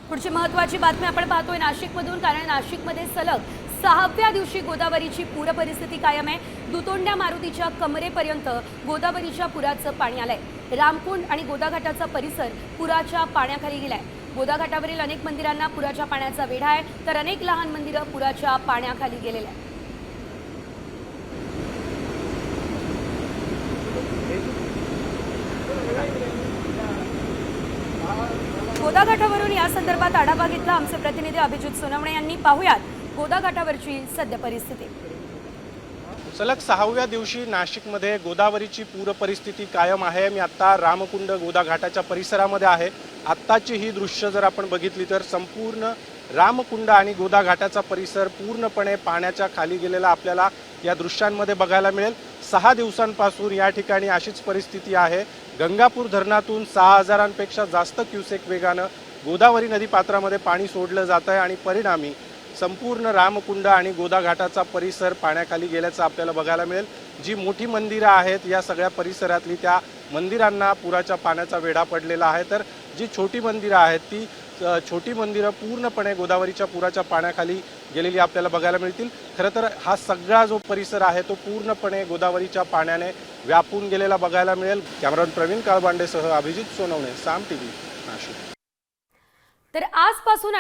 पुढची महत्त्वाची बातमी आपण पाहतोय नाशिकमधून, कारण नाशिकमध्ये सलग 6व्या दिवशी गोदावरीची पूर परिस्थिती कायम आहे। दुतोंड्या मारुतीच्या कमरेपर्यंत गोदावरीच्या पुराचं पाणी आलंय। रामकुंड आणि गोदाघाटाचा परिसर पुराच्या पाण्याखाली गेलाय। गोदाघाटावरील अनेक मंदिरांना पुराच्या पाण्याचा वेढा आहे, तर अनेक लहान मंदिरं पुराच्या पाण्याखाली गेलेली आहेत। गोदाघाटावरून या संदर्भात आढावा घेतला आमचे प्रतिनिधी अभिजित सोनवणे यांनी। पाहुयात गोदाघाटावरची सद्य परिस्थिती। सलग 6व्या दिवशी नाशिकमध्ये गोदावरीची पूर परिस्थिती कायम आहे। मी आता रामकुंड गोदाघाटाच्या परिसरामध्ये आहे। आत्ताची ही दृश्य जर आपण बघितली तर संपूर्ण रामकुंड आणि गोदाघाटाचा परिसर पूर्णपणे पाण्याच्या खाली गेलेला आपल्याला या दृश्यांमध्ये बघायला मिळेल। 6 दिवसांपासून या ठिकाणी अशीच परिस्थिती आहे। गंगापूर धरणातून 6000पेक्षा जास्त क्युसेक वेगानं गोदावरी नदी पात्रामध्ये पाणी सोडलं जात आहे आणि परिणामी संपूर्ण रामकुंड आणि गोदाघाटाचा परिसर पाण्याखाली गेल्याचं आपल्याला बघायला मिळेल। जी मोठी मंदिरं आहेत या सगळ्या परिसरातली त्या मंदिरांना पुराच्या पाण्याचा वेढा पडलेला आहे, तर जी छोटी मंदिरं आहेत ती छोटी मंदिरं पूर्णपणे गोदावरीच्या पुराच्या पाण्याखाली गेलेली आपल्याला बघायला मिळतील। खरं तर हा सगळा जो परिसर आहे तो पूर्णपणे गोदावरीच्या पाण्याने व्यापून गेलेला बघायला मिळेल। कॅमेरामन प्रवीण काळबांडेसह अभिजित सोनवणे, साम टीव्ही, नाशिक। तर आजपासून